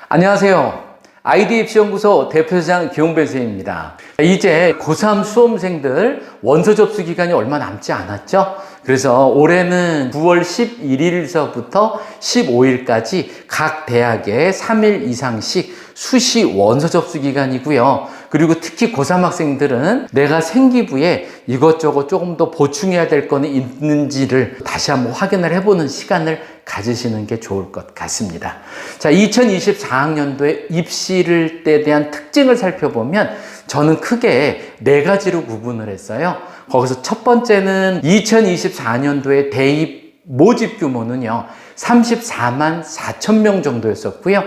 안녕하세요. IDFC연구소 대표이사 기용배 선생님입니다. 이제 고3 수험생들 원서 접수 기간이 얼마 남지 않았죠? 그래서 올해는 9월 11일서부터 15일까지 각 대학에 3일 이상씩 수시 원서 접수 기간이고요. 그리고 특히 고3 학생들은 내가 생기부에 이것저것 조금 더 보충해야 될 거는 있는지를 다시 한번 확인을 해보는 시간을 가지시는 게 좋을 것 같습니다. 자, 2024학년도에 입시를 때 대한 특징을 살펴보면 저는 크게 4가지로 구분을 했어요. 거기서 첫 번째는 2024년도에 대입 모집 규모는요, 34만 4천 명 정도였었고요.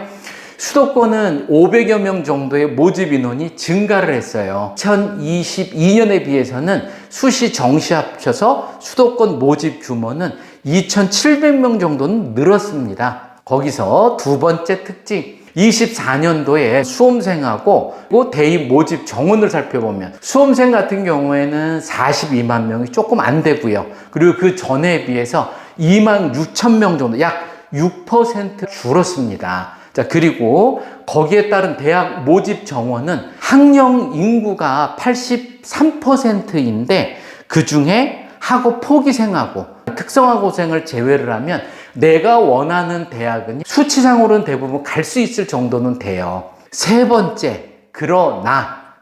수도권은 500여 명 정도의 모집 인원이 증가를 했어요. 2022년에 비해서는 수시 정시 합쳐서 수도권 모집 규모는 2,700명 정도는 늘었습니다. 거기서 두 번째 특징, 24년도에 수험생하고 대입 모집 정원을 살펴보면 수험생 같은 경우에는 42만 명이 조금 안 되고요. 그리고 그 전에 비해서 2만 6천 명 정도, 약 6% 줄었습니다. 자, 그리고 거기에 따른 대학 모집 정원은 학령 인구가 83%인데 그 중에 학업 포기생하고 특성화고생을 제외를 하면 내가 원하는 대학은 수치상으로는 대부분 갈 수 있을 정도는 돼요. 세 번째, 그러나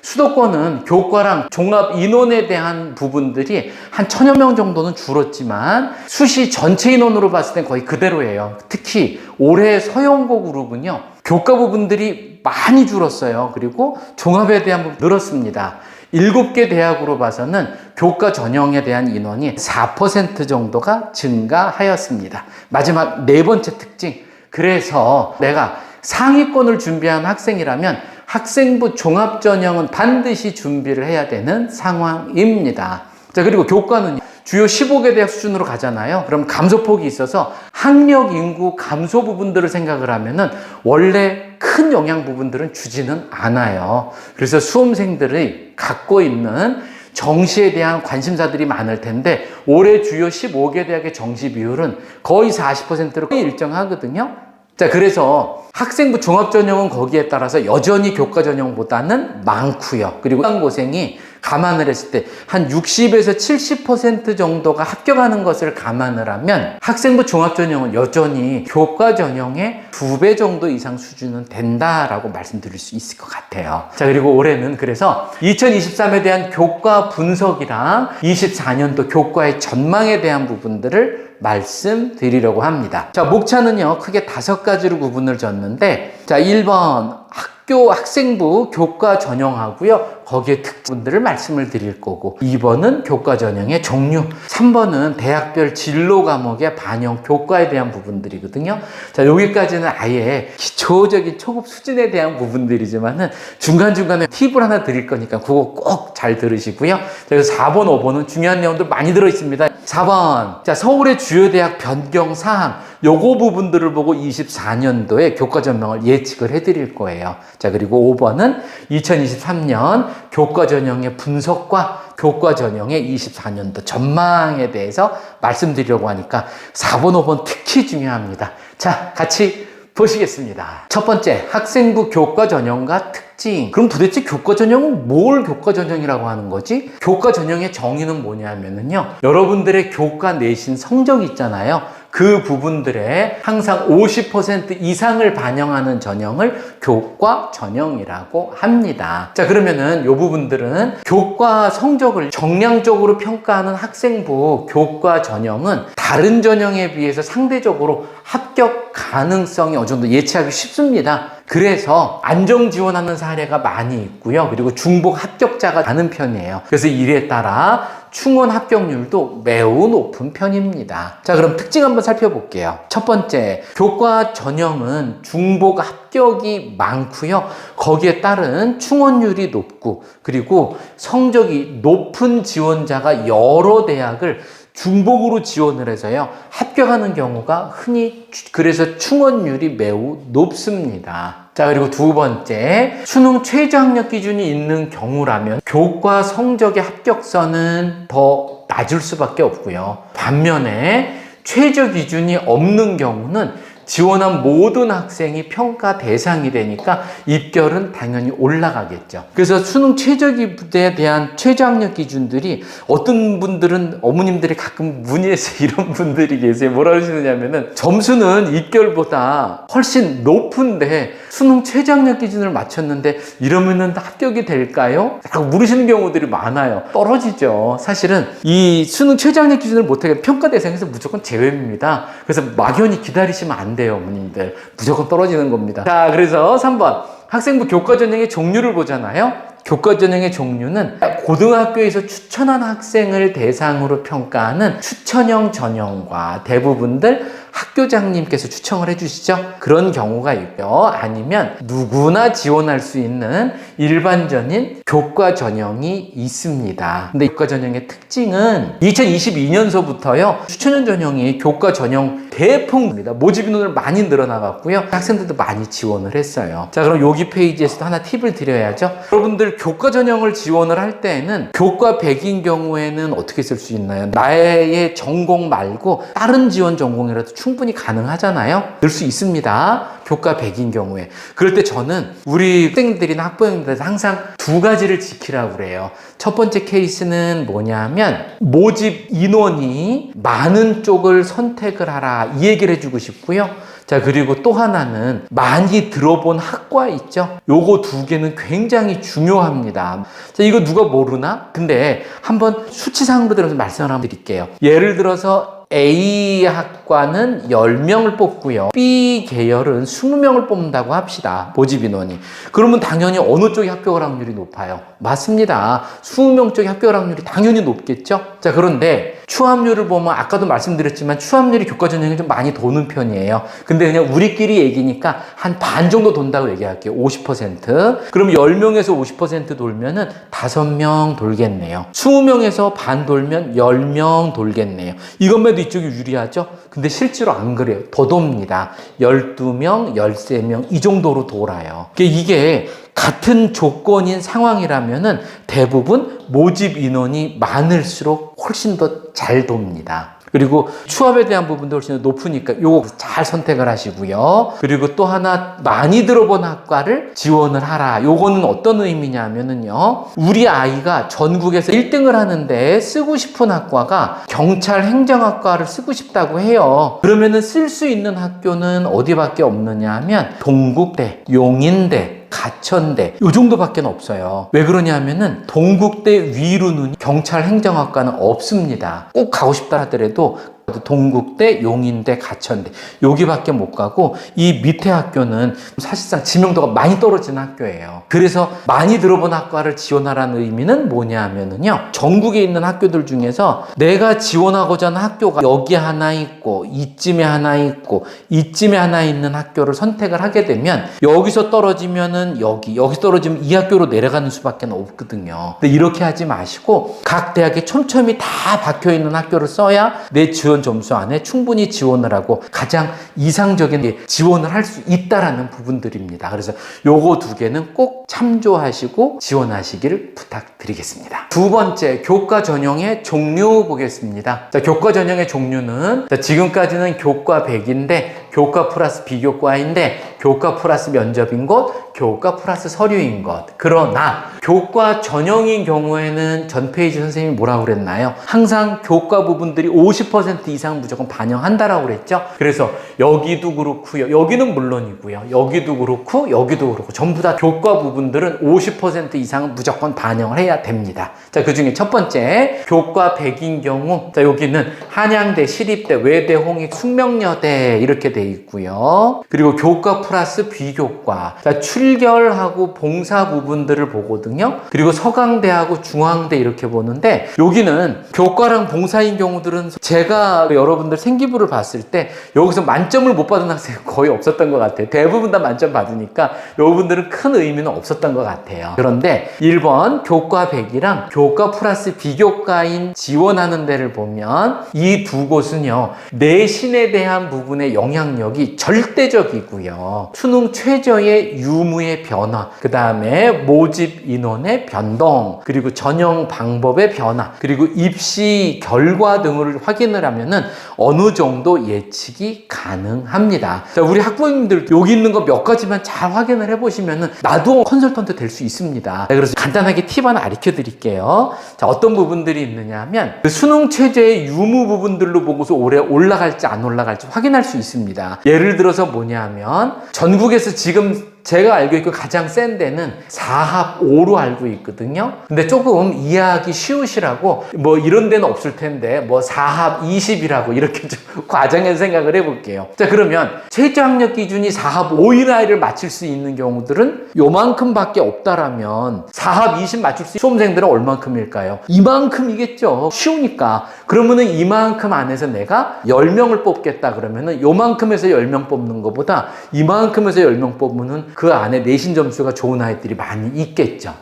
수도권은 교과랑 종합 인원에 대한 부분들이 한 1,000여 명 정도는 줄었지만 수시 전체 인원으로 봤을 땐 거의 그대로예요. 특히 올해 서영고 그룹은요, 교과 부분들이 많이 줄었어요. 그리고 종합에 대한 부분 늘었습니다. 7개 대학으로 봐서는 교과 전형에 대한 인원이 4% 정도가 증가하였습니다. 마지막 4번째 특징. 그래서 내가 상위권을 준비한 학생이라면 학생부 종합전형은 반드시 준비를 해야 되는 상황입니다. 자, 그리고 교과는 주요 15개 대학 수준으로 가잖아요. 그럼 감소폭이 있어서 학력 인구 감소 부분들을 생각을 하면은 원래 큰 영향 부분들은 주지는 않아요. 그래서 수험생들이 갖고 있는 정시에 대한 관심사들이 많을 텐데 올해 주요 15개 대학의 정시 비율은 거의 40%로 일정하거든요. 자, 그래서 학생부 종합전형은 거기에 따라서 여전히 교과전형보다는 많고요. 그리고 고생이 감안을 했을 때 한 60에서 70% 정도가 합격하는 것을 감안을 하면 학생부 종합전형은 여전히 교과전형의 2배 정도 이상 수준은 된다라고 말씀드릴 수 있을 것 같아요. 자, 그리고 올해는 그래서 2023에 대한 교과 분석이랑 24년도 교과의 전망에 대한 부분들을 말씀드리려고 합니다. 자, 목차는요, 크게 5가지로 구분을 졌는데, 자, 1번 학생부 교과 전형하고요, 거기에 특분들을 말씀을 드릴 거고, 2번은 교과 전형의 종류, 3번은 대학별 진로 과목의 반영 교과에 대한 부분들이거든요. 자, 여기까지는 아예 기초적인 초급 수준에 대한 부분들이지만은 중간중간에 팁을 하나 드릴 거니까 그거 꼭 잘 들으시고요. 그래서 4번, 5번은 중요한 내용들 많이 들어있습니다. 4번, 자, 서울의 주요 대학 변경 사항, 요거 부분들을 보고 24년도에 교과 전형을 예측을 해드릴 거예요. 자, 그리고 5번은 2023년 교과 전형의 분석과 교과 전형의 24년도 전망에 대해서 말씀드리려고 하니까 4번, 5번 특히 중요합니다. 자, 같이 보시겠습니다. 첫 번째, 학생부 교과 전형과 특징. 그럼 도대체 교과 전형은 뭘 교과 전형이라고 하는 거지? 교과 전형의 정의는 뭐냐면요, 여러분들의 교과 내신 성적 있잖아요. 그 부분들에 항상 50% 이상을 반영하는 전형을 교과 전형이라고 합니다. 자, 그러면은 이 부분들은 교과 성적을 정량적으로 평가하는 학생부 교과 전형은 다른 전형에 비해서 상대적으로 합격 가능성이 어느 정도 예측하기 쉽습니다. 그래서 안정 지원하는 사례가 많이 있고요. 그리고 중복 합격자가 많은 편이에요. 그래서 이에 따라 충원 합격률도 매우 높은 편입니다. 자, 그럼 특징 한번 살펴볼게요. 첫 번째, 교과 전형은 중복 합격이 많고요. 거기에 따른 충원율이 높고, 그리고 성적이 높은 지원자가 여러 대학을 중복으로 지원을 해서요, 합격하는 경우가 흔히, 그래서 충원율이 매우 높습니다. 자, 그리고 두 번째, 수능 최저 학력 기준이 있는 경우라면 교과 성적의 합격선은 더 낮을 수밖에 없고요. 반면에 최저 기준이 없는 경우는 지원한 모든 학생이 평가 대상이 되니까 입결은 당연히 올라가겠죠. 그래서 수능 최저기에 대한 최저학력 기준들이 어떤 분들은 어머님들이 가끔 문의해서 이런 분들이 계세요. 뭐라 그러시느냐면은 점수는 입결보다 훨씬 높은데 수능 최저학력 기준을 맞췄는데 이러면은 합격이 될까요? 라고 물으시는 경우들이 많아요. 떨어지죠. 사실은 이 수능 최저학력 기준을 못하게 평가 대상에서 무조건 제외입니다. 그래서 막연히 기다리시면 안 돼요, 어머님들. 무조건 떨어지는 겁니다. 자, 그래서 3번 학생부 교과 전형의 종류를 보잖아요. 교과 전형의 종류는 고등학교에서 추천한 학생을 대상으로 평가하는 추천형 전형과 대부분들 학교장님께서 추천을 해주시죠. 그런 경우가 있고요. 아니면 누구나 지원할 수 있는 일반적인 교과 전형이 있습니다. 근데 교과 전형의 특징은 2022년서부터요. 추천형 전형이 교과 전형 대폭입니다. 모집 인원을 많이 늘어나갔고요. 학생들도 많이 지원을 했어요. 자, 그럼 여기 페이지에서도 하나 팁을 드려야죠. 여러분들 교과 전형을 지원을 할 때에는 교과 100인 경우에는 어떻게 쓸 수 있나요? 나의 전공 말고 다른 지원 전공이라도 충분히 가능하잖아요. 넣을 수 있습니다. 교과 100인 경우에. 그럴 때 저는 우리 학생들이나 학부형들한테 항상 두 가지를 지키라고 그래요. 첫 번째 케이스는 뭐냐면 모집 인원이 많은 쪽을 선택을 하라, 이 얘기를 해주고 싶고요. 자, 그리고 또 하나는 많이 들어본 학과 있죠? 요거 두 개는 굉장히 중요합니다. 자, 이거 누가 모르나? 근데 한번 수치상으로 들어서 말씀을 한번 드릴게요. 예를 들어서 A 학과는 10명을 뽑고요. B 계열은 20명을 뽑는다고 합시다. 모집 인원이. 그러면 당연히 어느 쪽이 합격 확률이 높아요? 맞습니다. 20명 쪽이 합격 확률이 당연히 높겠죠? 자, 그런데 추합률을 보면 아까도 말씀드렸지만 추합률이 교과 전형이 좀 많이 도는 편이에요. 근데 그냥 우리끼리 얘기니까 한 반 정도 돈다고 얘기할게요. 50%. 그럼 10명에서 50% 돌면은 5명 돌겠네요. 20명에서 반 돌면 10명 돌겠네요. 이것만도 이쪽이 유리하죠? 근데 실제로 안 그래요. 더 돕니다. 12명, 13명 이 정도로 돌아요. 이게 같은 조건인 상황이라면은 대부분 모집 인원이 많을수록 훨씬 더 잘 돕니다. 그리고 추합에 대한 부분도 훨씬 더 높으니까 요거 잘 선택을 하시고요. 그리고 또 하나 많이 들어본 학과를 지원을 하라. 요거는 어떤 의미냐면은요. 우리 아이가 전국에서 1등을 하는데 쓰고 싶은 학과가 경찰 행정학과를 쓰고 싶다고 해요. 그러면은 쓸 수 있는 학교는 어디밖에 없느냐 하면 동국대, 용인대, 가천대 요 정도밖에 없어요. 왜 그러냐면은 동국대 위로는 경찰 행정학과는 없습니다. 꼭 가고 싶다 하더라도 동국대, 용인대, 가천대 여기밖에 못 가고 이 밑에 학교는 사실상 지명도가 많이 떨어지는 학교예요. 그래서 많이 들어본 학과를 지원하라는 의미는 뭐냐 하면은요, 전국에 있는 학교들 중에서 내가 지원하고자 하는 학교가 여기 하나 있고 이쯤에 하나 있고 이쯤에 하나 있는 학교를 선택을 하게 되면 여기서 떨어지면은 여기서 떨어지면 이 학교로 내려가는 수밖에 없거든요. 근데 이렇게 하지 마시고 각 대학에 촘촘히 다 박혀있는 학교를 써야 내 지원 점수 안에 충분히 지원을 하고 가장 이상적인 지원을 할 수 있다라는 부분들입니다. 그래서 요거 두 개는 꼭 참조하시고 지원하시기를 부탁드리겠습니다. 두 번째, 교과 전형의 종류 보겠습니다. 자, 교과 전형의 종류는 지금까지는 교과 100인데 교과 플러스 비교과인데 교과 플러스 면접인 것, 교과 플러스 서류인 것. 그러나 교과 전형인 경우에는 전 페이지 선생님이 뭐라고 그랬나요? 항상 교과 부분들이 50% 이상 무조건 반영한다라고 그랬죠? 그래서 여기도 그렇고요. 여기는 물론이고요. 여기도 그렇고 여기도 그렇고 전부 다 교과 부분들은 50% 이상은 무조건 반영을 해야 됩니다. 자, 그 중에 첫 번째 교과 100인 경우, 자, 여기는 한양대, 시립대, 외대, 홍익, 숙명여대 이렇게 돼 있고요. 그리고 교과 플러스 비교과, 자, 출결하고 봉사 부분들을 보거든요. 그리고 서강대하고 중앙대 이렇게 보는데 여기는 교과랑 봉사인 경우들은 제가 여러분들 생기부를 봤을 때 여기서 만점을 못 받은 학생이 거의 없었던 것 같아요. 대부분 다 만점 받으니까 여러분들은 큰 의미는 없었던 것 같아요. 그런데 1번 교과 100이랑 교과 플러스 비교과인 지원하는 데를 보면 이 두 곳은요, 내신에 대한 부분의 영향력이 절대적이고요. 들어서 수능 최저의 유무의 변화, 그 다음에 모집 인원의 변동, 그리고 전형 방법의 변화, 그리고 입시 결과 등을 확인을 하면은 어느 정도 예측이 가능합니다. 자, 우리 학부모님들 여기 있는 거 몇 가지만 잘 확인을 해보시면은 나도 컨설턴트 될 수 있습니다. 자, 그래서 간단하게 팁 하나 가르쳐 드릴게요. 자, 어떤 부분들이 있느냐 하면 그 수능 최저의 유무 부분들로 보고서 올해 올라갈지 안 올라갈지 확인할 수 있습니다. 예를 들어서 뭐냐 하면 전국에서 지금 제가 알고 있고 가장 센 데는 4합 5로 알고 있거든요. 근데 조금 이해하기 쉬우시라고 뭐 이런 데는 없을 텐데 뭐 4합 20이라고 이렇게 좀 과장해서 생각을 해볼게요. 자, 그러면 최저 학력 기준이 4합 5 이하를 맞출 수 있는 경우들은 요만큼밖에 없다라면 4합 20 맞출 수 있는 수험생들은 얼만큼일까요? 이만큼이겠죠. 쉬우니까. 그러면은 이만큼 안에서 내가 10명을 뽑겠다 그러면은 요만큼에서 10명 뽑는 것보다 이만큼에서 10명 뽑으면은 그 안에 내신 점수가 좋은 아이들이 많이 있겠죠.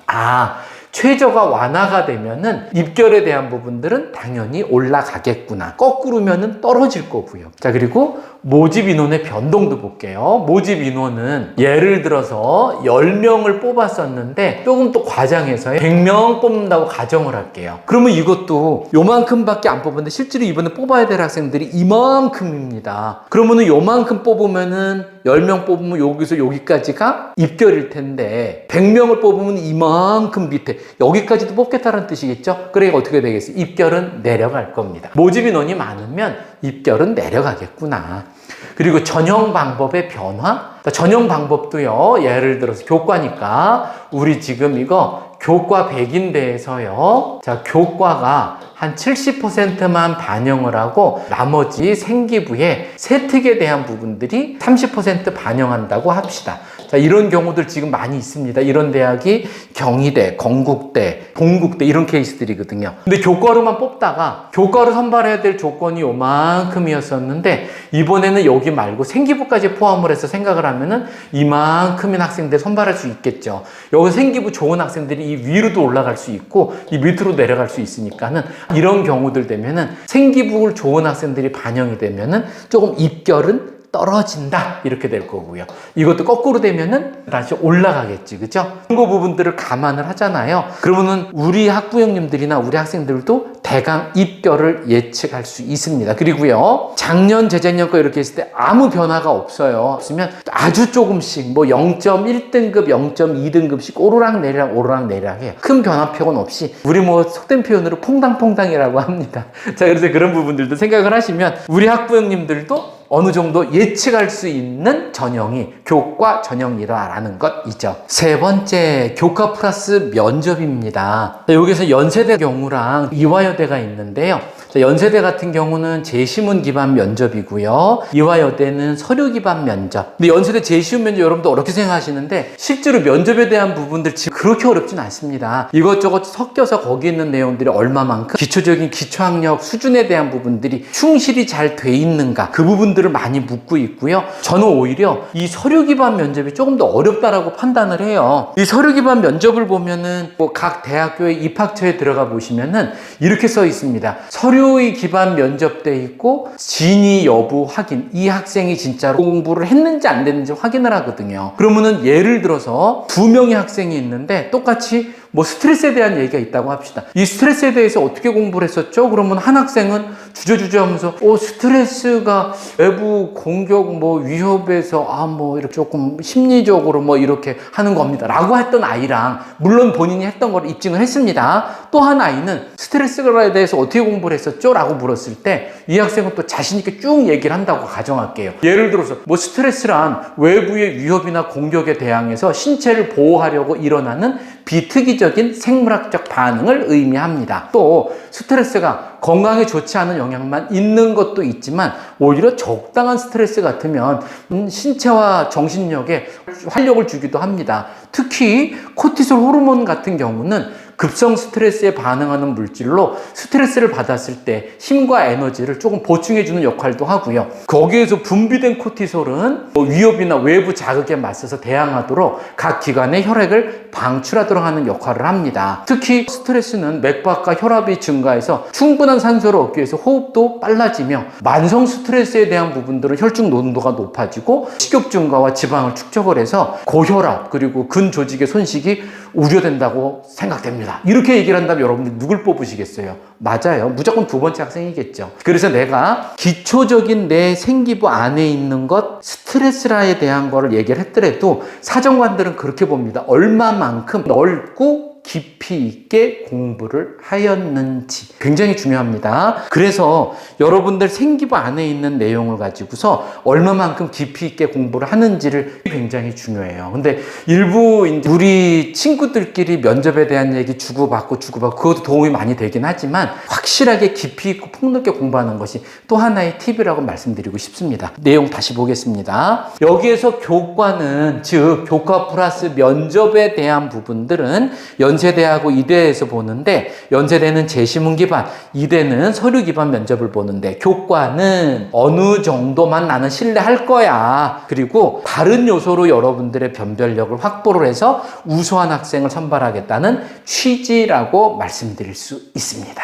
최저가 완화가 되면은 입결에 대한 부분들은 당연히 올라가겠구나. 거꾸로면은 떨어질 거고요. 자, 그리고 모집 인원의 변동도 볼게요. 모집 인원은 예를 들어서 10명을 뽑았었는데 조금 또 과장해서 100명 뽑는다고 가정을 할게요. 그러면 이것도 요만큼밖에 안 뽑았는데 실제로 이번에 뽑아야 될 학생들이 이만큼입니다. 그러면은 요만큼 뽑으면은 10명 뽑으면 여기서 여기까지가 입결일 텐데 100명을 뽑으면 이만큼 밑에 여기까지도 뽑겠다는 뜻이겠죠? 그러니까 어떻게 되겠어요? 입결은 내려갈 겁니다. 모집 인원이 많으면 입결은 내려가겠구나. 그리고 전형 방법의 변화? 전형 방법도요, 예를 들어서 교과니까 우리 지금 이거 교과 100인대에서요, 자, 교과가 한 70%만 반영을 하고 나머지 생기부에 세특에 대한 부분들이 30% 반영한다고 합시다. 자, 이런 경우들 지금 많이 있습니다. 이런 대학이 경희대, 건국대, 동국대 이런 케이스들이거든요. 근데 교과로만 뽑다가 교과로 선발해야 될 조건이 요만큼이었었는데 이번에는 여기 말고 생기부까지 포함을 해서 생각을 하면은 이만큼인 학생들 선발할 수 있겠죠. 여기 생기부 좋은 학생들이 이 위로도 올라갈 수 있고 이 밑으로 내려갈 수 있으니까는 이런 경우들 되면은 생기부 좋은 학생들이 반영이 되면은 조금 입결은 떨어진다 이렇게 될 거고요. 이것도 거꾸로 되면은 다시 올라가겠지, 그죠? 그런 부분들을 감안을 하잖아요. 그러면은 우리 학부형님들이나 우리 학생들도 대강 입결을 예측할 수 있습니다. 그리고요, 작년 재작년 거 이렇게 했을 때 아무 변화가 없어요. 없으면 아주 조금씩 뭐 0.1등급 0.2등급씩 오르락내리락 해요. 큰 변화표는 없이 우리 뭐 속된 표현으로 퐁당퐁당이라고 합니다. 자, 그래서 그런 부분들도 생각을 하시면 우리 학부형님들도 어느 정도 예측할 수 있는 전형이 교과 전형이라는 것이죠. 세 번째, 교과 플러스 면접입니다. 여기서 연세대 경우랑 이화여대가 있는데요. 연세대 같은 경우는 제시문 기반 면접이고요. 이화여대는 서류 기반 면접. 근데 연세대 제시문 면접 여러분도 어렵게 생각하시는데 실제로 면접에 대한 부분들 지금 그렇게 어렵진 않습니다. 이것저것 섞여서 거기 있는 내용들이 얼마만큼 기초적인 기초학력 수준에 대한 부분들이 충실히 잘 돼 있는가 그 부분들을 많이 묻고 있고요. 저는 오히려 이 서류 기반 면접이 조금 더 어렵다라고 판단을 해요. 이 서류 기반 면접을 보면은 뭐 각 대학교의 입학처에 들어가 보시면은 이렇게 써 있습니다. 서류의 기반 면접돼 있고 진위 여부 확인, 이 학생이 진짜로 공부를 했는지 안 됐는지 확인을 하거든요. 그러면은 예를 들어서 2명의 학생이 있는데 똑같이 뭐 스트레스에 대한 얘기가 있다고 합시다. 이 스트레스에 대해서 어떻게 공부를 했었죠? 그러면 한 학생은 주저주저 하면서 스트레스가 외부 공격 뭐 위협에서 뭐 이렇게 조금 심리적으로 뭐 이렇게 하는 겁니다 라고 했던 아이랑 물론 본인이 했던 걸 입증을 했습니다. 또 한 아이는 스트레스에 대해서 어떻게 공부를 했었죠? 라고 물었을 때 이 학생은 또 자신 있게 쭉 얘기를 한다고 가정할게요. 예를 들어서 뭐 스트레스란 외부의 위협이나 공격에 대항해서 신체를 보호하려고 일어나는 비특이적인 생물학적 반응을 의미합니다. 또 스트레스가 건강에 좋지 않은 영향만 있는 것도 있지만 오히려 적당한 스트레스 같으면 신체와 정신력에 활력을 주기도 합니다. 특히 코티솔 호르몬 같은 경우는 급성 스트레스에 반응하는 물질로 스트레스를 받았을 때 힘과 에너지를 조금 보충해주는 역할도 하고요. 거기에서 분비된 코티솔은 위협이나 외부 자극에 맞서서 대항하도록 각 기관의 혈액을 방출하도록 하는 역할을 합니다. 특히 스트레스는 맥박과 혈압이 증가해서 충분한 산소를 얻기 위해서 호흡도 빨라지며 만성 스트레스에 대한 부분들은 혈중 농도가 높아지고 식욕 증가와 지방을 축적을 해서 고혈압 그리고 근조직의 손실이 우려된다고 생각됩니다. 이렇게 얘기를 한다면 여러분들 누굴 뽑으시겠어요? 맞아요. 무조건 두 번째 학생이겠죠. 그래서 내가 기초적인 내 생기부 안에 있는 것 스트레스라에 대한 거를 얘기를 했더라도 사정관들은 그렇게 봅니다. 얼마만큼 넓고 깊이 있게 공부를 하였는지 굉장히 중요합니다. 그래서 여러분들 생기부 안에 있는 내용을 가지고서 얼마만큼 깊이 있게 공부를 하는지를 굉장히 중요해요. 근데 일부 이제 우리 친구들끼리 면접에 대한 얘기 주고받고 그것도 도움이 많이 되긴 하지만 확실하게 깊이 있고 폭넓게 공부하는 것이 또 하나의 팁이라고 말씀드리고 싶습니다. 내용 다시 보겠습니다. 여기에서 교과는 즉 교과 플러스 면접에 대한 부분들은 연세대하고 이대에서 보는데 연세대는 제시문 기반, 이대는 서류 기반 면접을 보는데 교과는 어느 정도만 나는 신뢰할 거야. 그리고 다른 요소로 여러분들의 변별력을 확보를 해서 우수한 학생을 선발하겠다는 취지라고 말씀드릴 수 있습니다.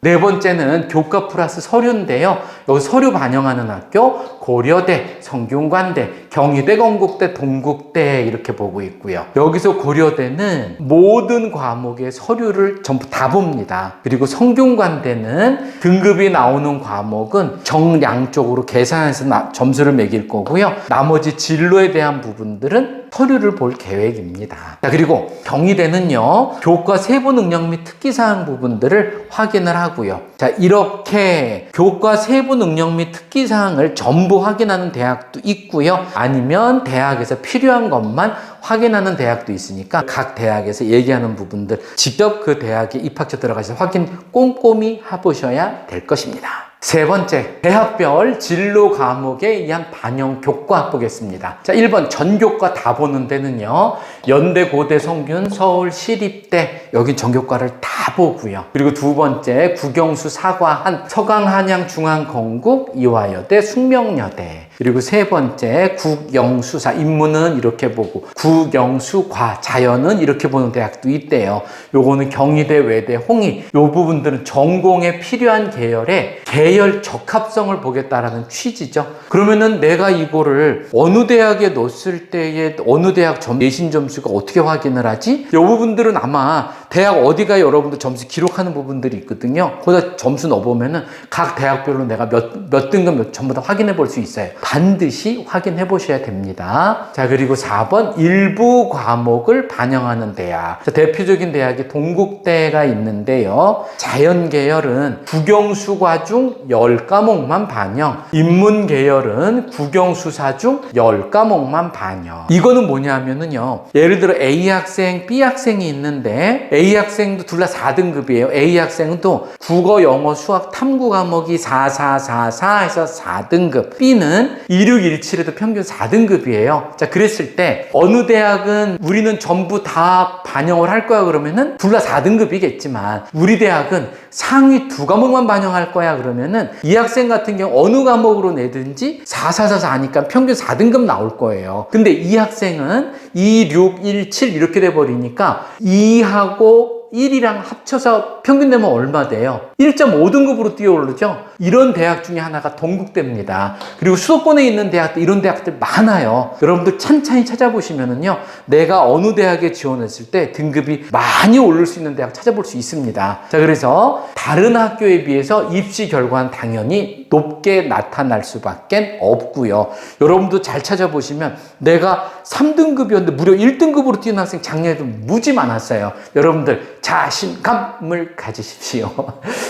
네 번째는 교과 플러스 서류인데요. 여기 서류 반영하는 학교 고려대, 성균관대, 경희대, 건국대, 동국대 이렇게 보고 있고요. 여기서 고려대는 모든 과목의 서류를 전부 다 봅니다. 그리고 성균관대는 등급이 나오는 과목은 정량적으로 계산해서 점수를 매길 거고요. 나머지 진로에 대한 부분들은 서류를 볼 계획입니다. 자, 그리고 경희대는요, 교과 세부 능력 및 특기사항 부분들을 확인을 하고요. 자, 이렇게 교과 세부 능력 및 특기사항을 전부 확인하는 대학도 있고요. 아니면 대학에서 필요한 것만 확인하는 대학도 있으니까 각 대학에서 얘기하는 부분들 직접 그 대학에 입학처 들어가서 확인 꼼꼼히 해보셔야 될 것입니다. 세 번째, 대학별 진로 과목에 의한 반영 교과 보겠습니다. 자, 1번 전교과 다 보는 데는요, 연대, 고대, 성균, 서울, 시립대 여기 전교과를 다 보고요. 그리고 두 번째, 국영수, 사과한, 서강, 한양, 중앙, 건국, 이화여대, 숙명여대. 그리고 세 번째, 국영수사, 인문은 이렇게 보고 국영수과, 자연은 이렇게 보는 대학도 있대요. 요거는 경희대, 외대, 홍익. 요 부분들은 전공에 필요한 계열의 계열 적합성을 보겠다라는 취지죠. 그러면은 내가 이거를 어느 대학에 넣었을 때에 어느 대학 내신 점수가 어떻게 확인을 하지? 이 부분들은 아마 대학 어디가 여러분들 점수 기록하는 부분들이 있거든요. 거기다 점수 넣어보면은 각 대학별로 내가 몇 등급 전부 다 확인해 볼 수 있어요. 반드시 확인해 보셔야 됩니다. 자, 그리고 4번 일부 과목을 반영하는 대학. 자, 대표적인 대학이 동국대가 있는데요. 자연 계열은 국영수과 중 10과목만 반영, 인문 계열은 국영수사 중 10과목만 반영. 이거는 뭐냐면은요, 예를 들어 A 학생, B 학생이 있는데 A 학생도 둘 다 4등급이에요. A 학생은 또 국어, 영어, 수학, 탐구 과목이 4, 4, 4, 4 해서 4등급, B는 2, 6, 1, 7에도 평균 4등급이에요. 자, 그랬을 때 어느 대학은 우리는 전부 다 반영을 할 거야 그러면은 둘 다 4등급이겠지만 우리 대학은 상위 2과목만 반영할 거야 그러면은 이 학생 같은 경우 어느 과목으로 내든지 4, 4, 4, 4 하니까 평균 4등급 나올 거예요. 근데 이 학생은 2, 6, 1, 7 이렇게 돼버리니까 2하고 1이랑 합쳐서 평균 내면 얼마 돼요? 1.5등급으로 뛰어오르죠? 이런 대학 중에 하나가 동국대입니다. 그리고 수도권에 있는 대학들, 이런 대학들 많아요. 여러분들 찬찬히 찾아보시면은요, 내가 어느 대학에 지원했을 때 등급이 많이 오를 수 있는 대학 찾아볼 수 있습니다. 자, 그래서 다른 학교에 비해서 입시 결과는 당연히 높게 나타날 수밖에 없고요. 여러분도 잘 찾아보시면 내가 3등급이었는데 무려 1등급으로 뛰는 학생 작년에도 무지 많았어요. 여러분들 자신감을 가지십시오.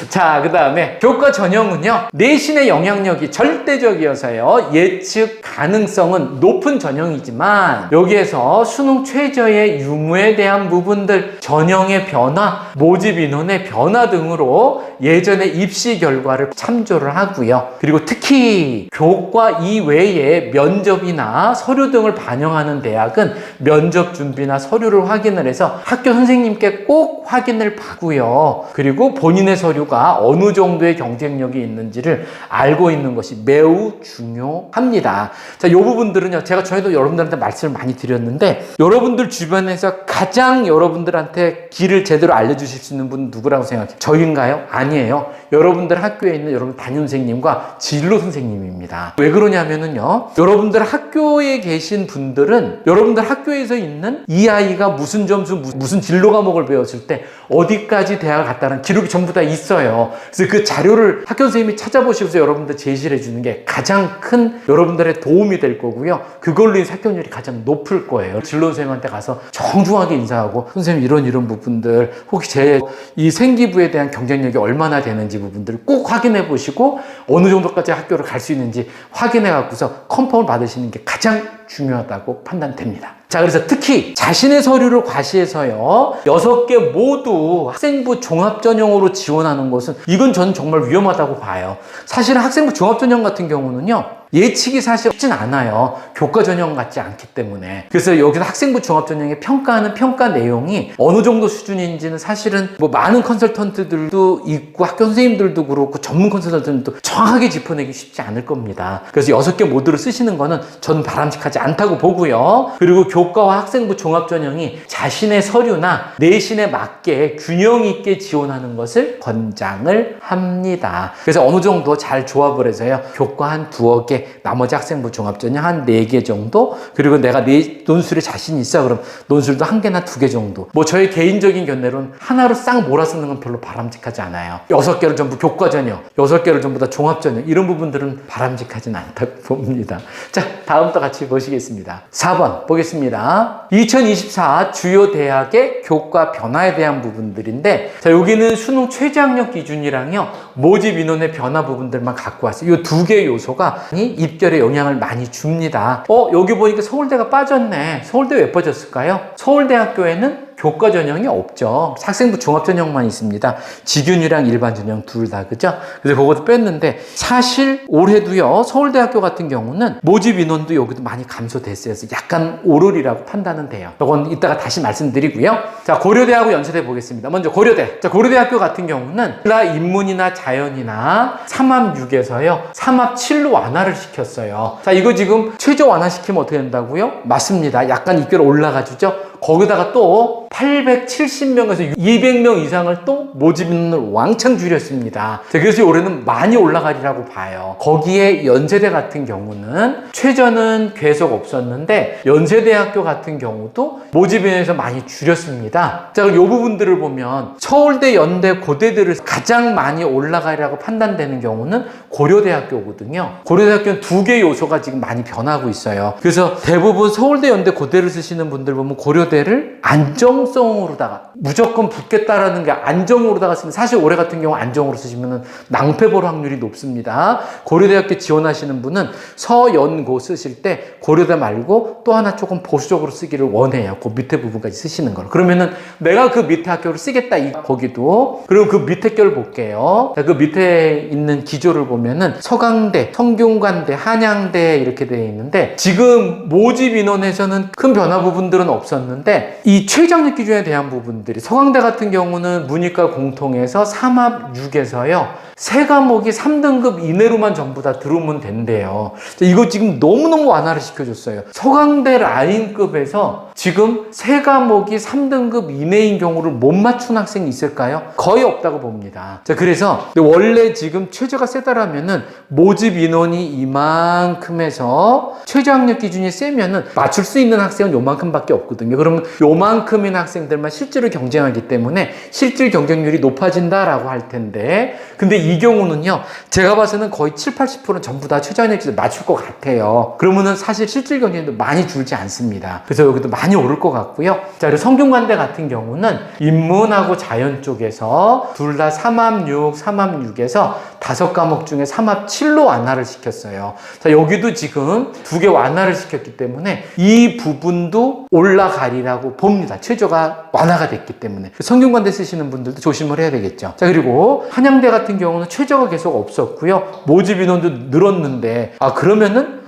자, 그 다음에 교과 전형은요, 내신의 영향력이 절대적이어서요, 예측 가능성은 높은 전형이지만 여기에서 수능 최저의 유무에 대한 부분들, 전형의 변화, 모집 인원의 변화 등으로 예전의 입시 결과를 참조를 하고요. 하고요. 그리고 특히 교과 이외에 면접이나 서류 등을 반영하는 대학은 면접 준비나 서류를 확인을 해서 학교 선생님께 꼭 확인을 받고요. 그리고 본인의 서류가 어느 정도의 경쟁력이 있는지를 알고 있는 것이 매우 중요합니다. 자, 이 부분들은요, 제가 전에도 여러분들한테 말씀을 많이 드렸는데, 여러분들 주변에서 가장 여러분들한테 길을 제대로 알려주실 수 있는 분은 누구라고 생각해요? 저인가요? 아니에요. 여러분들 학교에 있는 여러분 담임 선생님과 진로 선생님입니다. 왜 그러냐면은요, 여러분들 학교에 계신 분들은 여러분들 학교에서 있는 이 아이가 무슨 점수, 무슨 진로 과목을 배웠을 때 어디까지 대학을 갔다는 기록이 전부 다 있어요. 그래서 그 자료를 학교 선생님이 찾아보시면서 여러분들 제시를 해주는 게 가장 큰 여러분들의 도움이 될 거고요. 그걸로 인해서 합격률이 가장 높을 거예요. 진로 선생님한테 가서 정중하게 인사하고, 선생님 이런 부분들 혹시 제 이 생기부에 대한 경쟁력이 얼마나 되는지 부분들을 꼭 확인해 보시고 어느 정도까지 학교를 갈 수 있는지 확인해 갖고서 컨펌을 받으시는 게 가장 중요하다고 판단됩니다. 자, 그래서 특히 자신의 서류를 과시해서요, 6개 모두 학생부 종합전형으로 지원하는 것은 이건 저는 정말 위험하다고 봐요. 사실은 학생부 종합전형 같은 경우는요, 예측이 사실 쉽진 않아요. 교과 전형 같지 않기 때문에. 그래서 여기서 학생부 종합전형의 평가하는 평가 내용이 어느 정도 수준인지는 사실은 뭐 많은 컨설턴트들도 있고 학교 선생님들도 그렇고 전문 컨설턴트들도 정확하게 짚어내기 쉽지 않을 겁니다. 그래서 6개 모두를 쓰시는 거는 저는 바람직하지 않다고 보고요. 그리고 교과와 학생부 종합전형이 자신의 서류나 내신에 맞게 균형 있게 지원하는 것을 권장을 합니다. 그래서 어느 정도 잘 조합을 해서요, 교과 한 2개, 나머지 학생부 종합전형 한 4개 정도, 그리고 내가 논술에 자신이 있어 그럼 논술도 1개나 2개 정도. 뭐 저의 개인적인 견해로는 하나로 싹 몰아쓰는 건 별로 바람직하지 않아요. 6개를 전부 교과전형, 6개를 전부 다 종합전형, 이런 부분들은 바람직하진 않다고 봅니다. 자, 다음부터 같이 보시겠습니다. 4번 보겠습니다. 2024 주요 대학의 교과 변화에 대한 부분들인데, 자, 여기는 수능 최저학력 기준이랑요, 모집 인원의 변화 부분들만 갖고 왔어요. 이 2개의 요소가 입결에 영향을 많이 줍니다. 여기 보니까 서울대가 빠졌네. 서울대 왜 빠졌을까요? 서울대학교에는 교과 전형이 없죠. 학생부 종합 전형만 있습니다. 직윤이랑 일반 전형 둘 다, 그죠? 그래서 그것도 뺐는데, 사실 올해도요, 서울대학교 같은 경우는 모집 인원도 여기도 많이 감소됐어요. 그래서 약간 오르리라고 판단은 돼요. 이건 이따가 다시 말씀드리고요. 자, 고려대하고 연세대 보겠습니다. 먼저 고려대. 자, 고려대학교 같은 경우는 인문이나 자연이나 3합 6에서요, 3합 7로 완화를 시켰어요. 자, 이거 지금 최저 완화시키면 어떻게 된다고요? 맞습니다. 약간 입결 올라가주죠? 거기다가 또 870명에서 200명 이상을 또 모집 인원을 왕창 줄였습니다. 그래서 올해는 많이 올라가리라고 봐요. 거기에 연세대 같은 경우는 최저는 계속 없었는데, 연세대학교 같은 경우도 모집 인원에서 많이 줄였습니다. 자, 그럼 이 부분들을 보면 서울대, 연대, 고대들을 가장 많이 올라가리라고 판단되는 경우는 고려대학교거든요. 고려대학교는 2개의 요소가 지금 많이 변하고 있어요. 그래서 대부분 서울대, 연대, 고대를 쓰시는 분들 보면 고려대를 안정성으로다가 무조건 붙겠다라는 게 안정으로다가 쓰면, 사실 올해 같은 경우 안정으로 쓰시면 낭패 볼 확률이 높습니다. 고려대학교 지원하시는 분은 서연고 쓰실 때 고려대 말고 또 하나 조금 보수적으로 쓰기를 원해요. 그 밑에 부분까지 쓰시는 걸. 그러면은 내가 그 밑에 학교를 쓰겠다, 거기도. 그리고 그 밑에 걸 볼게요. 자, 그 밑에 있는 기조를 보면은 서강대, 성균관대, 한양대 이렇게 되어 있는데, 지금 모집 인원에서는 큰 변화 부분들은 없었는데, 이 최저학력 기준에 대한 부분들이, 서강대 같은 경우는 문이과 공통에서 3합 6에서요, 3과목이 3등급 이내로만 전부 다 들어오면 된대요. 이거 지금 너무너무 완화를 시켜줬어요. 서강대 라인급에서 지금 3과목이 3등급 이내인 경우를 못 맞춘 학생이 있을까요? 거의 없다고 봅니다. 자, 그래서 원래 지금 최저가 세다라면은 모집 인원이 이만큼에서 최저학력 기준이 세면은 맞출 수 있는 학생은 요만큼밖에 없거든요. 그러면 요만큼인 학생들만 실제로 경쟁하기 때문에 실질 경쟁률이 높아진다라고 할 텐데, 근데 이 경우는요, 제가 봐서는 거의 70-80%는 전부 다 최저학력 기준 맞출 것 같아요. 그러면은 사실 실질 경쟁률도 많이 줄지 않습니다. 그래서 여기도 많이 많이 오를 것 같고요. 자, 그리고 성균관대 같은 경우는 인문하고 자연 쪽에서 둘 다 3합 6, 3합 6에서 5과목 중에 3합 7로 완화를 시켰어요. 자, 여기도 지금 2개 완화를 시켰기 때문에 이 부분도 올라가리라고 봅니다. 최저가 완화가 됐기 때문에. 성균관대 쓰시는 분들도 조심을 해야 되겠죠. 자, 그리고 한양대 같은 경우는 최저가 계속 없었고요. 모집 인원도 늘었는데, 그러면은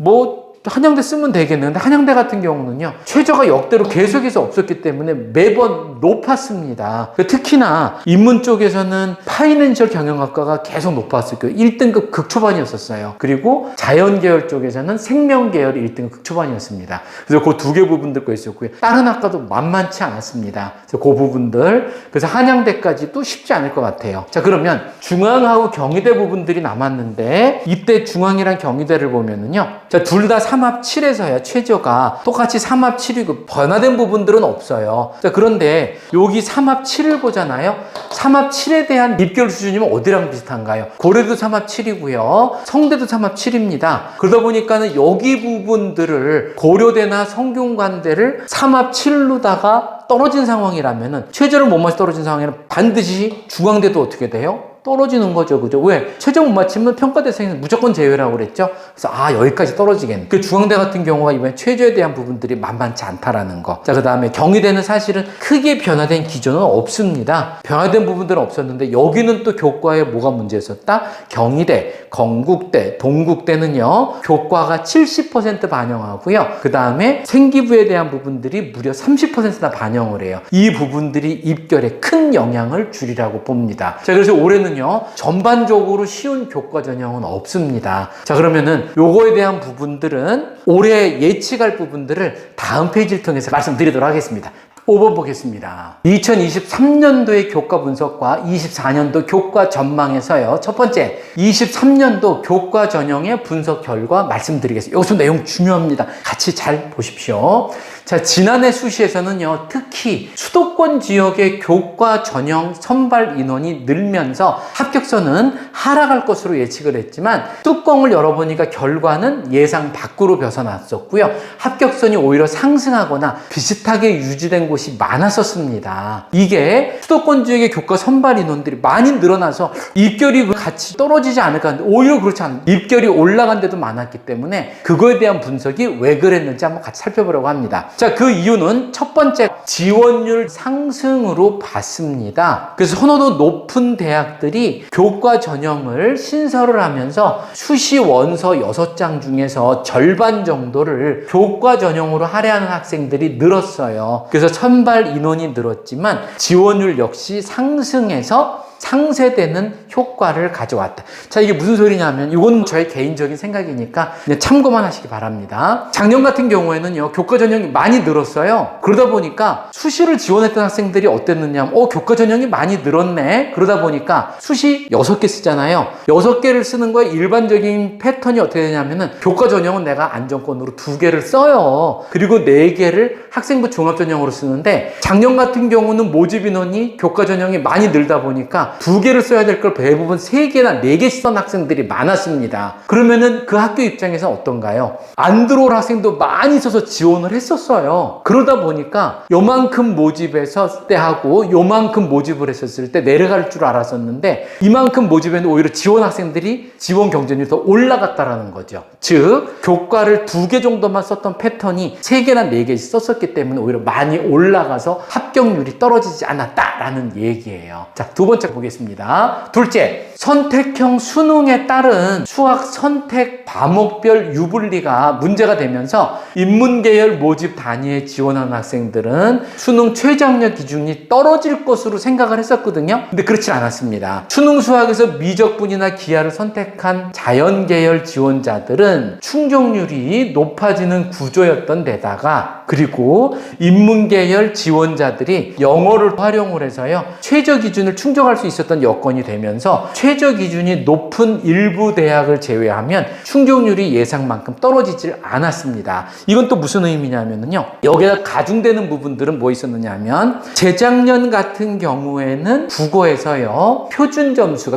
한양대 쓰면 되겠는데, 한양대 같은 경우는요, 최저가 역대로 계속해서 없었기 때문에 매번 높았습니다. 특히나 인문 쪽에서는 파이낸셜 경영학과가 계속 높았을 거예요. 1등급 극초반이었었어요. 그리고 자연계열 쪽에서는 생명계열이 1등급 극초반이었습니다. 그래서 그 2개 부분들 거 있었고요. 다른 학과도 만만치 않았습니다. 그래서 그 부분들, 그래서 한양대까지도 쉽지 않을 것 같아요. 자, 그러면 중앙하고 경희대 부분들이 남았는데, 이때 중앙이랑 경희대를 보면은요, 자, 둘 다 3합 7에서야 최저가 똑같이 3합 7이고 변화된 부분들은 없어요. 자, 그런데 여기 3합 7을 보잖아요. 3합 7에 대한 입결 수준이면 어디랑 비슷한가요? 고려도 3합 7이고요. 성대도 3합 7입니다. 그러다 보니까는 여기 부분들을 고려대나 성균관대를 3합 7로다가 떨어진 상황이라면은, 최저를 못 맞춰 떨어진 상황에는 반드시 중앙대도 어떻게 돼요? 떨어지는 거죠. 그죠? 왜? 최저 못 맞추면 평가대상에서 무조건 제외라고 그랬죠? 그래서 여기까지 떨어지겠네. 그 중앙대 같은 경우가 이번에 최저에 대한 부분들이 만만치 않다라는 거. 자, 그 다음에 경희대는 사실은 크게 변화된 기조는 없습니다. 변화된 부분들은 없었는데, 여기는 또 교과에 뭐가 문제였었다? 경희대, 건국대, 동국대는요, 교과가 70% 반영하고요. 그 다음에 생기부에 대한 부분들이 무려 30%나 반영을 해요. 이 부분들이 입결에 큰 영향을 주리라고 봅니다. 자, 그래서 올해는 전반적으로 쉬운 교과 전형은 없습니다. 자, 그러면은 요거에 대한 부분들은 올해 예측할 부분들을 다음 페이지를 통해서 말씀드리도록 하겠습니다. 5번 보겠습니다. 2023년도의 교과 분석과 24년도 교과 전망에서요. 첫 번째, 23년도 교과 전형의 분석 결과 말씀드리겠습니다. 여기서 내용 중요합니다. 같이 잘 보십시오. 자, 지난해 수시에서는요, 특히 수도권 지역의 교과 전형 선발 인원이 늘면서 합격선은 하락할 것으로 예측을 했지만, 뚜껑을 열어보니까 결과는 예상 밖으로 벗어났었고요. 합격선이 오히려 상승하거나 비슷하게 유지된 곳이 많았었습니다. 이게 수도권 지역의 교과 선발 인원들이 많이 늘어나서 입결이 같이 떨어지지 않을까 하는데, 오히려 그렇지 않아요. 입결이 올라간 데도 많았기 때문에 그거에 대한 분석이 왜 그랬는지 한번 같이 살펴보려고 합니다. 자, 그 이유는 첫 번째, 지원율 상승으로 봤습니다. 그래서 선호도 높은 대학들이 교과 전형을 신설을 하면서 수시 원서 6장 중에서 절반 정도를 교과 전형으로 할애하는 학생들이 늘었어요. 그래서 선발 인원이 늘었지만 지원율 역시 상승해서 상쇄되는 효과를 가져왔다. 자, 이게 무슨 소리냐면, 이건 저의 개인적인 생각이니까 그냥 참고만 하시기 바랍니다. 작년 같은 경우에는요, 교과 전형이 많이 늘었어요. 그러다 보니까 수시를 지원했던 학생들이 어땠느냐 하면, 교과 전형이 많이 늘었네. 그러다 보니까 수시 6개 쓰잖아요. 6개를 쓰는 거에 일반적인 패턴이 어떻게 되냐면은, 교과 전형은 내가 안정권으로 2개를 써요. 그리고 4개를 학생부 종합 전형으로 쓰는데, 작년 같은 경우는 모집 인원이 교과 전형이 많이 늘다 보니까 2개를 써야 될 걸 대부분 3개나 4개 쓰던 학생들이 많았습니다. 그러면은 그 학교 입장에서 어떤가요? 안 들어올 학생도 많이 있어서 지원을 했었어요. 그러다 보니까 요만큼 모집했을 때 하고 요만큼 모집을 했었을 때 내려갈 줄 알았었는데, 이만큼 모집했는데 오히려 지원 학생들이 지원 경쟁률이 더 올라갔다라는 거죠. 즉, 교과를 2개 정도만 썼던 패턴이 3개나 4개 썼었기 때문에 오히려 많이 올라가서 합격률이 떨어지지 않았다라는 얘기예요. 자, 두 번째 보겠습니다. 둘째, 선택형 수능에 따른 수학 선택 과목별 유불리가 문제가 되면서 인문계열 모집 단위에 지원하는 학생들은 수능 최저학력 기준이 떨어질 것으로 생각을 했었거든요. 근데 그렇지 않았습니다. 수능 수학에서 미적분이나 기하를 선택한 자연계열 지원자들은 충족률이 높아지는 구조였던 데다가, 그리고 인문계열 지원자들이 영어를 활용을 해서요, 최저 기준을 충족할 수 있었던 여건이 되면서 최저 기준이 높은 일부 대학을 제외하면 충족률이 예상만큼 떨어지질 않았습니다. 이건 또 무슨 의미냐면요, 여기다 가중되는 부분들은 뭐 있었느냐 하면, 재작년 같은 경우에는 국어에서요, 표준 점수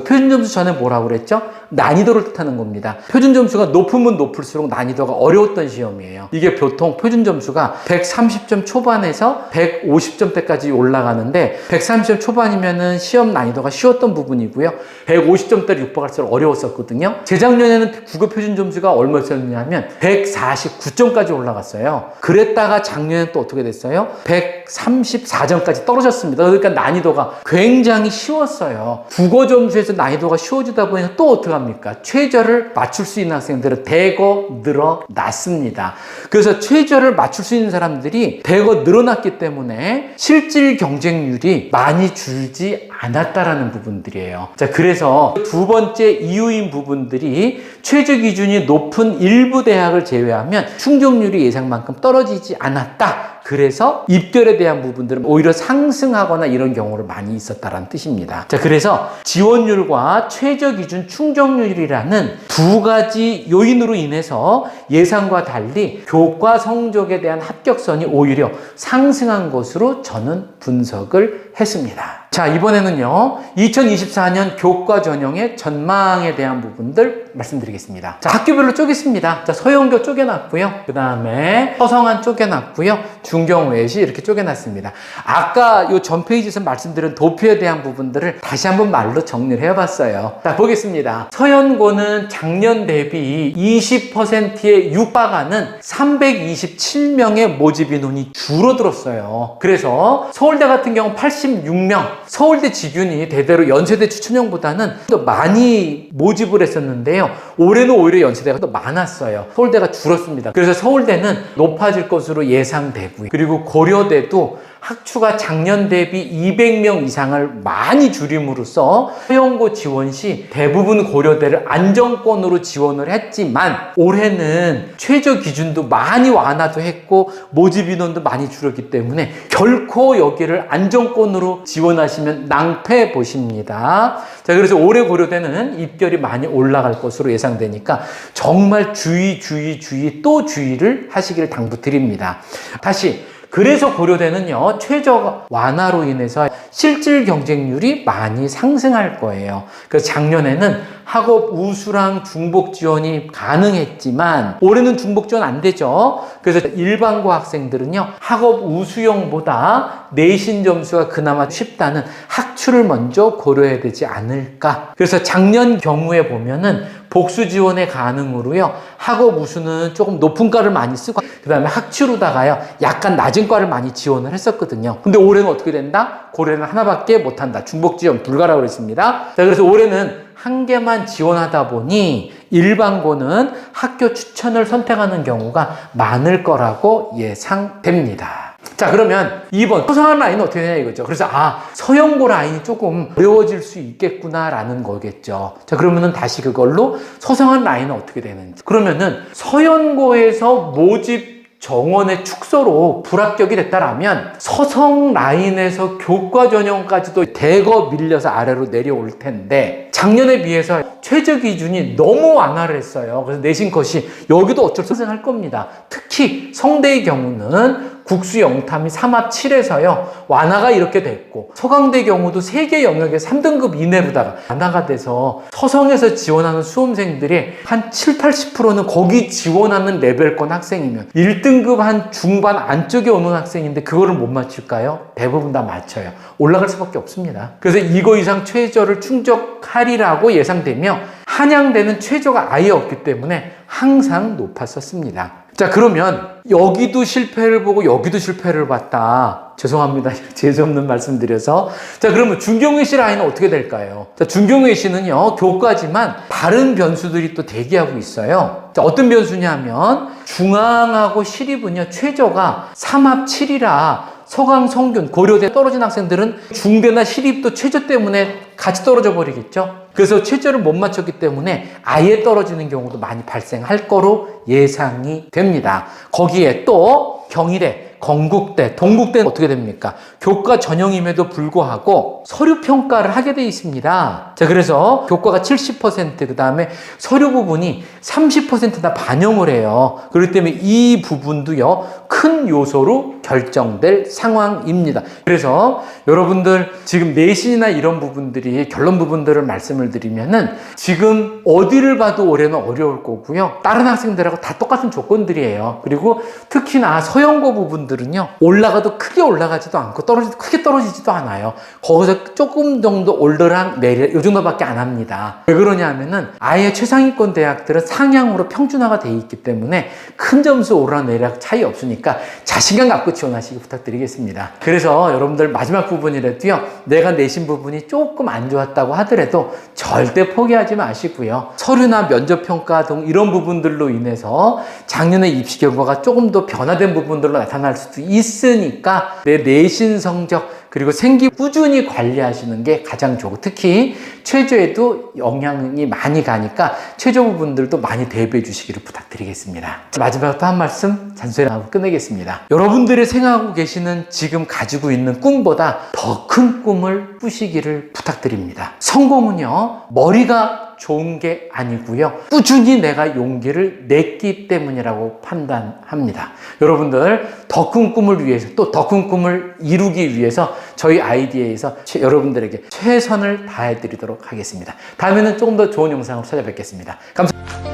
전에 뭐라고 그랬죠? 난이도를 뜻하는 겁니다. 표준 점수가 높으면 높을수록 난이도가 어려웠던 시험이에요. 이게 보통 표준 점수가 130점 초반에서 150점대까지 올라가는데 130점 초반이면은 시험 난이도가 쉬웠던 부분이고요. 150점대를 육박할수록 어려웠었거든요. 재작년에는 국어 표준 점수가 얼마였냐면 149점까지 올라갔어요. 그랬다가 작년에 또 어떻게 됐어요? 134점까지 떨어졌습니다. 그러니까 난이도가 굉장히 쉬웠어요. 국어 점수에서 난이도가 쉬워지다 보니까 또 어떡합니까? 최저를 맞출 수 있는 학생들은 대거 늘어났습니다. 그래서 최저를 맞출 수 있는 사람들이 대거 늘어났기 때문에 실질 경쟁률이 많이 줄지 않았다라는 부분들이에요. 자, 그래서 두 번째 이유인 부분들이 최저 기준이 높은 일부 대학을 제외하면 충족률이 예상만큼 떨어지지 않았다. 그래서 입결에 대한 부분들은 오히려 상승하거나 이런 경우를 많이 있었다라는 뜻입니다. 자, 그래서 지원율과 최저 기준 충족률이라는 두 가지 요인으로 인해서 예상과 달리 교과 성적에 대한 합격선이 오히려 상승한 것으로 저는 분석을 했습니다. 자, 이번에는요 2024년 교과 전형의 전망에 대한 부분들 말씀드리겠습니다. 자, 학교별로 쪼갰습니다. 자, 서영교 쪼개놨고요, 그 다음에 서성한 쪼개놨고요, 중경외시 이렇게 쪼개놨습니다. 아까 요 전 페이지에서 말씀드린 도표에 대한 부분들을 다시 한번 말로 정리를 해봤어요. 자, 보겠습니다. 서연고는 작년 대비 20%에 육박하는 327명의 모집 인원이 줄어들었어요. 그래서 서울대 같은 경우 86명, 서울대 직윤이 대대로 연세대 추천형보다는 더 많이 모집을 했었는데요. 올해는 오히려 연세대가 더 많았어요. 서울대가 줄었습니다. 그래서 서울대는 높아질 것으로 예상되고요. 그리고 고려대도 학추가 작년 대비 200명 이상을 많이 줄임으로써 서영고 지원 시 대부분 고려대를 안정권으로 지원을 했지만 올해는 최저 기준도 많이 완화도 했고 모집 인원도 많이 줄었기 때문에 결코 여기를 안정권으로 지원하시면 낭패 보십니다. 자, 그래서 올해 고려대는 입결이 많이 올라갈 것으로 예상되니까 정말 주의 또 주의를 하시기를 당부드립니다. 다시, 그래서 고려대는요 최저 완화로 인해서 실질 경쟁률이 많이 상승할 거예요. 그래서 작년에는 학업 우수랑 중복 지원이 가능했지만 올해는 중복 지원 안 되죠. 그래서 일반고 학생들은요 학업 우수형보다 내신 점수가 그나마 쉽다는 학추를 먼저 고려해야 되지 않을까. 그래서 작년 경우에 보면은 복수 지원의 가능으로요 학업 우수는 조금 높은 과를 많이 쓰고 그 다음에 학추로다가요 약간 낮은 과를 많이 지원을 했었거든요. 근데 올해는 어떻게 된다? 고려는 하나밖에 못한다. 중복 지원 불가라고 그랬습니다. 자, 그래서 올해는 한 개만 지원하다 보니 일반고는 학교 추천을 선택하는 경우가 많을 거라고 예상됩니다. 자, 그러면 2번 서성한 라인은 어떻게 되냐 이거죠. 그래서 서영고 라인이 조금 어려워질 수 있겠구나라는 거겠죠. 자, 그러면은 다시 그걸로 서성한 라인은 어떻게 되는지. 그러면은 서영고에서 모집 정원의 축소로 불합격이 됐다라면 서성 라인에서 교과 전형까지도 대거 밀려서 아래로 내려올 텐데 작년에 비해서 최저 기준이 너무 완화를 했어요. 그래서 내신 컷이 여기도 어쩔 수 없이 상승할 겁니다. 특히 성대의 경우는 국수 영탐이 3합 7에서요 완화가 이렇게 됐고 서강대 경우도 3개 영역에 3등급 이내로다가 완화가 돼서 서성에서 지원하는 수험생들이 한 70-80%는 거기 지원하는 레벨권 학생이면 1등급 한 중반 안쪽에 오는 학생인데 그거를 못 맞출까요? 대부분 다 맞춰요. 올라갈 수밖에 없습니다. 그래서 이거 이상 최저를 충족하리라고 예상되며 한양대는 최저가 아예 없기 때문에 항상 높았었습니다. 자, 그러면 여기도 실패를 보고 여기도 실패를 봤다. 죄송합니다. 재수없는 말씀 드려서. 자, 그러면 중경외시 라인은 어떻게 될까요? 자, 중경외시는요 교과지만 다른 변수들이 또 대기하고 있어요. 자, 어떤 변수냐면 중앙하고 시립은요 최저가 3합 7이라 서강, 성균, 고려대 떨어진 학생들은 중대나 시립도 최저 때문에 같이 떨어져 버리겠죠. 그래서 최저를 못 맞췄기 때문에 아예 떨어지는 경우도 많이 발생할 거로 예상이 됩니다. 거기에 또 경희대, 건국대, 동국대는 어떻게 됩니까? 교과 전형임에도 불구하고 서류 평가를 하게 돼 있습니다. 자, 그래서 교과가 70%, 그 다음에 서류 부분이 30%나 반영을 해요. 그렇기 때문에 이 부분도요 큰 요소로 결정될 상황입니다. 그래서 여러분들 지금 내신이나 이런 부분들이 결론 부분들을 말씀을 드리면은 지금 어디를 봐도 올해는 어려울 거고요. 다른 학생들하고 다 똑같은 조건들이에요. 그리고 특히나 서영고 부분들은요, 올라가도 크게 올라가지도 않고 크게 떨어지지도 않아요. 거기서 조금 정도 올르락 내리락 이 정도밖에 안 합니다. 왜 그러냐 하면은 아예 최상위권 대학들은 상향으로 평준화가 돼 있기 때문에 큰 점수 오르락 내리락 차이 없으니까 자신감 갖고 지원하시기 부탁드리겠습니다. 그래서 여러분들 마지막 부분이라도요, 내가 내신 부분이 조금 안 좋았다고 하더라도 절대 포기하지 마시고요. 서류나 면접평가 등 이런 부분들로 인해서 작년에 입시 결과가 조금 더 변화된 부분들로 나타날 수도 있으니까 내 내신 성적 그리고 생기 꾸준히 관리하시는 게 가장 좋고, 특히 최저에도 영향이 많이 가니까 최저 부분들도 많이 대비해 주시기를 부탁드리겠습니다. 마지막으로 또 한 말씀 잔소리하고 끝내겠습니다. 여러분들이 생각하고 계시는 지금 가지고 있는 꿈보다 더 큰 꿈을 꾸시기를 부탁드립니다. 성공은요, 머리가 좋은 게 아니고요, 꾸준히 내가 용기를 냈기 때문이라고 판단합니다. 여러분들 더 큰 꿈을 위해서, 또 더 큰 꿈을 이루기 위해서 저희 아이디어에서 여러분들에게 최선을 다해 드리도록 하겠습니다. 다음에는 조금 더 좋은 영상으로 찾아뵙겠습니다. 감사합니다.